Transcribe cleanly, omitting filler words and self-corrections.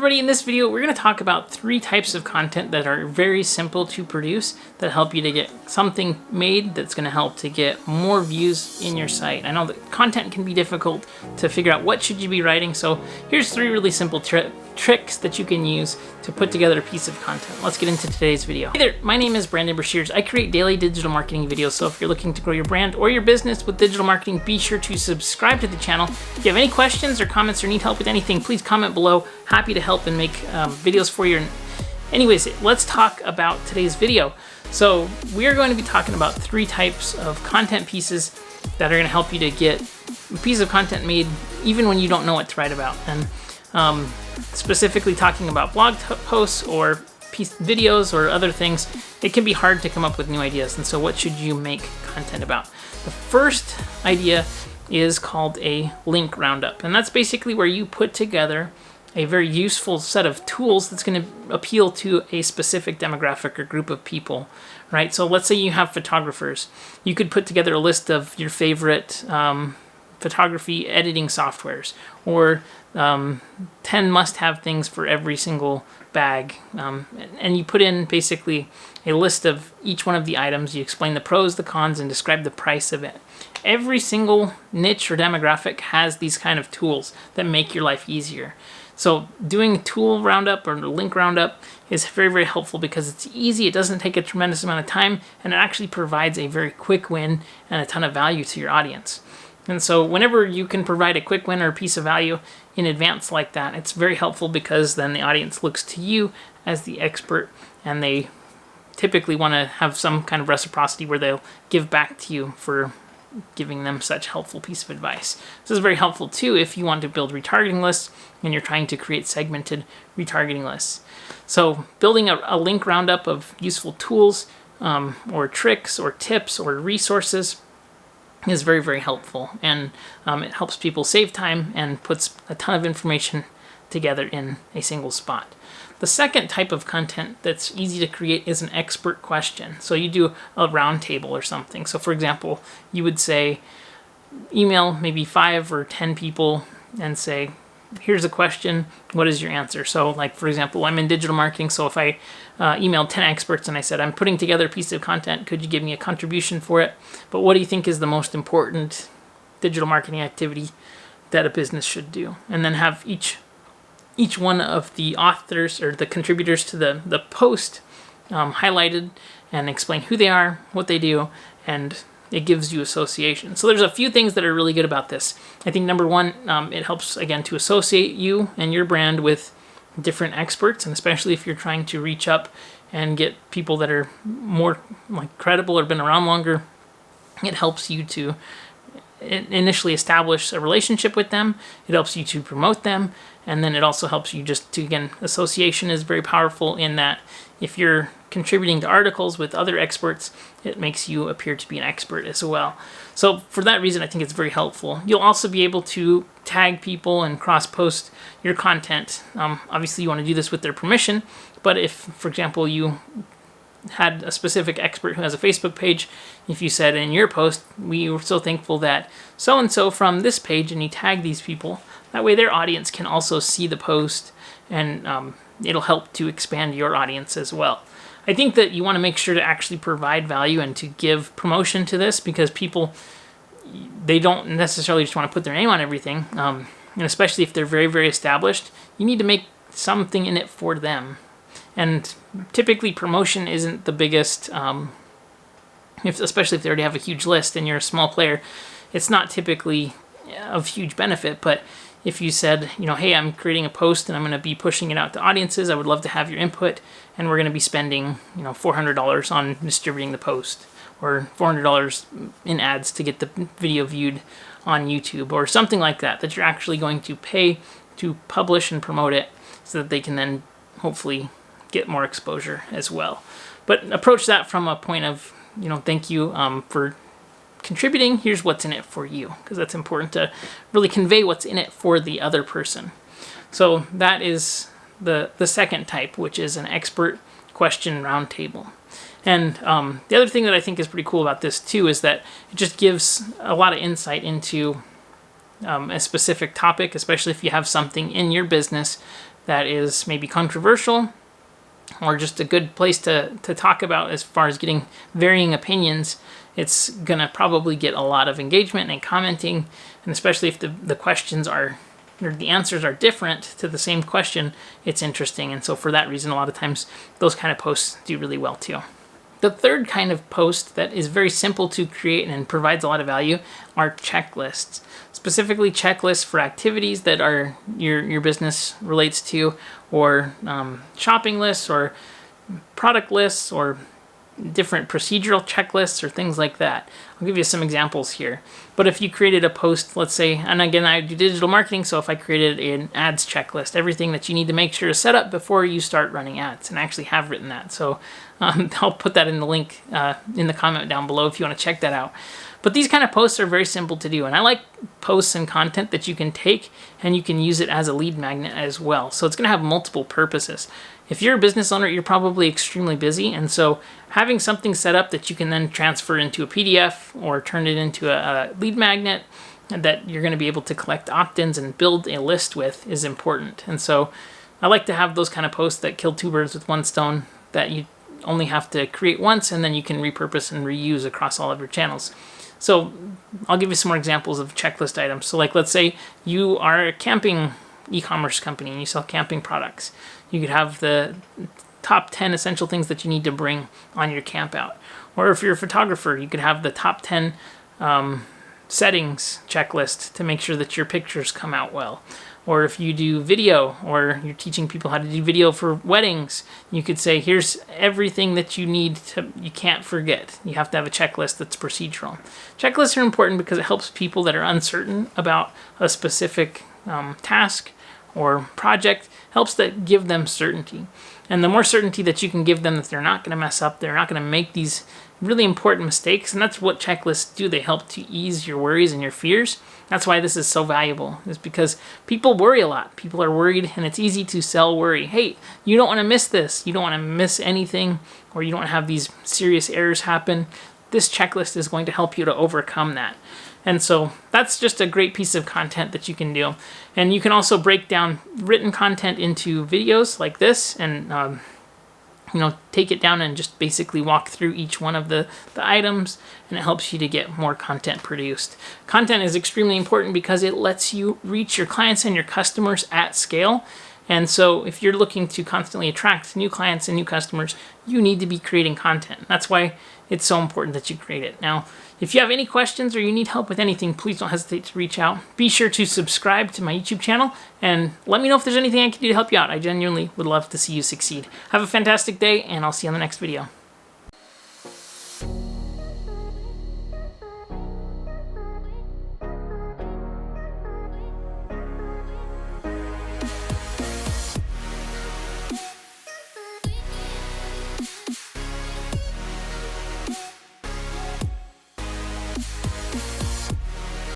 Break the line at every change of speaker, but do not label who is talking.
everybody, in this video we're going to talk about 3 types of content that are very simple to produce that help you to get something made that's going to help to get more views in your site. I know that content can be difficult to figure out what should you be writing, so here's 3 really simple tricks that you can use to put together a piece of content. Let's get into today's video. Hey there, my name is Brandon Brashears. I create daily digital marketing videos, so if you're looking to grow your brand or your business with digital marketing, be sure to subscribe to the channel. If you have any questions or comments or need help with anything, please comment below. Happy to help and make videos for you. Anyways, let's talk about today's video. So we are going to be talking about 3 types of content pieces that are going to help you to get a piece of content made even when you don't know what to write about. And specifically talking about blog posts or videos or other things, it can be hard to come up with new ideas. And so what should you make content about? The first idea is called a link roundup. And that's basically where you put together a very useful set of tools that's going to appeal to a specific demographic or group of people, right? So let's say you have photographers. You could put together a list of your favorite photography editing softwares, or 10 must-have things for every single bag, and you put in basically a list of each one of the items. You explain the pros, the cons, and describe the price of it. Every single niche or demographic has these kind of tools that make your life easier. So doing a tool roundup or a link roundup is very, very helpful because it's easy, it doesn't take a tremendous amount of time, and it actually provides a very quick win and a ton of value to your audience. And so whenever you can provide a quick win or a piece of value in advance like that, it's very helpful because then the audience looks to you as the expert, and they typically want to have some kind of reciprocity where they'll give back to you for giving them such helpful piece of advice. This is very helpful too if you want to build retargeting lists and you're trying to create segmented retargeting lists. So building a link roundup of useful tools or tricks or tips or resources is very, very helpful, and it helps people save time and puts a ton of information together in a single spot. The second type of content that's easy to create is an expert question. So you do a roundtable or something. So for example, you would say, email maybe 5 or 10 people and say, here's a question, what is your answer? So like, for example, I'm in digital marketing, so if I emailed 10 experts and I said, I'm putting together a piece of content, could you give me a contribution for it? But what do you think is the most important digital marketing activity that a business should do? And then have each one of the authors or the contributors to the post highlighted and explain who they are, what they do, and it gives you association. So there's a few things that are really good about this. I think number one, it helps, again, to associate you and your brand with different experts, and especially if you're trying to reach up and get people that are more like credible or been around longer, it helps you to initially establish a relationship with them. It helps you to promote them, and then it also helps you just to, again, association is very powerful in that if you're contributing to articles with other experts, it makes you appear to be an expert as well. So for that reason, I think it's very helpful. You'll also be able to tag people and cross-post your content. Obviously, you want to do this with their permission, but if, for example, you had a specific expert who has a Facebook page, if you said in your post, we were so thankful that so-and-so from this page, and you tag these people, that way their audience can also see the post, and it'll help to expand your audience as well. I think that you want to make sure to actually provide value and to give promotion to this, because people, they don't necessarily just want to put their name on everything, and especially if they're very, very established, you need to make something in it for them. And typically promotion isn't the biggest, especially if they already have a huge list and you're a small player, it's not typically of huge benefit. But if you said, hey, I'm creating a post and I'm going to be pushing it out to audiences, I would love to have your input, and we're going to be spending, $400 on distributing the post, or $400 in ads to get the video viewed on YouTube, or something like that, that you're actually going to pay to publish and promote it so that they can then hopefully get more exposure as well. But approach that from a point of, thank you for contributing, here's what's in it for you, because that's important to really convey what's in it for the other person. So that is the second type, which is an expert question roundtable. And the other thing that I think is pretty cool about this too is that it just gives a lot of insight into a specific topic, especially if you have something in your business that is maybe controversial, or just a good place to talk about as far as getting varying opinions, it's going to probably get a lot of engagement and commenting. And especially if the questions are, or the answers are different to the same question, it's interesting. And so for that reason, a lot of times those kind of posts do really well too. The third kind of post that is very simple to create and provides a lot of value are checklists. Specifically checklists for activities that are your business relates to, or shopping lists, or product lists, or different procedural checklists, or things like that. I'll give you some examples here. But if you created a post, let's say, and again, I do digital marketing, so if I created an ads checklist, everything that you need to make sure to set up before you start running ads, and I actually have written that. So I'll put that in the link in the comment down below if you want to check that out. But these kind of posts are very simple to do, and I like posts and content that you can take and you can use it as a lead magnet as well. So it's going to have multiple purposes. If you're a business owner, you're probably extremely busy, and so having something set up that you can then transfer into a PDF or turn it into a lead magnet that you're going to be able to collect opt-ins and build a list with is important. And so I like to have those kind of posts that kill two birds with one stone, that you only have to create once and then you can repurpose and reuse across all of your channels. So I'll give you some more examples of checklist items. So like, let's say you are a camping e-commerce company and you sell camping products. You could have the top 10 essential things that you need to bring on your camp out. Or if you're a photographer, you could have the top 10 settings checklist to make sure that your pictures come out well. Or if you do video, or you're teaching people how to do video for weddings, you could say, here's everything that you can't forget. You have to have a checklist that's procedural. Checklists are important because it helps people that are uncertain about a specific task or project, helps that give them certainty. And the more certainty that you can give them that they're not going to mess up, they're not going to make these really important mistakes, and that's what checklists do. They help to ease your worries and your fears. That's why this is so valuable, is because people worry a lot. People are worried, and it's easy to sell worry. Hey, you don't want to miss this. You don't want to miss anything, or you don't want to have these serious errors happen. This checklist is going to help you to overcome that. And so that's just a great piece of content that you can do. And you can also break down written content into videos like this, and take it down and just basically walk through each one of the items, and it helps you to get more content produced. Content is extremely important because it lets you reach your clients and your customers at scale. And so if you're looking to constantly attract new clients and new customers, you need to be creating content. That's why it's so important that you create it. Now, if you have any questions or you need help with anything, please don't hesitate to reach out. Be sure to subscribe to my YouTube channel and let me know if there's anything I can do to help you out. I genuinely would love to see you succeed. Have a fantastic day, and I'll see you on the next video.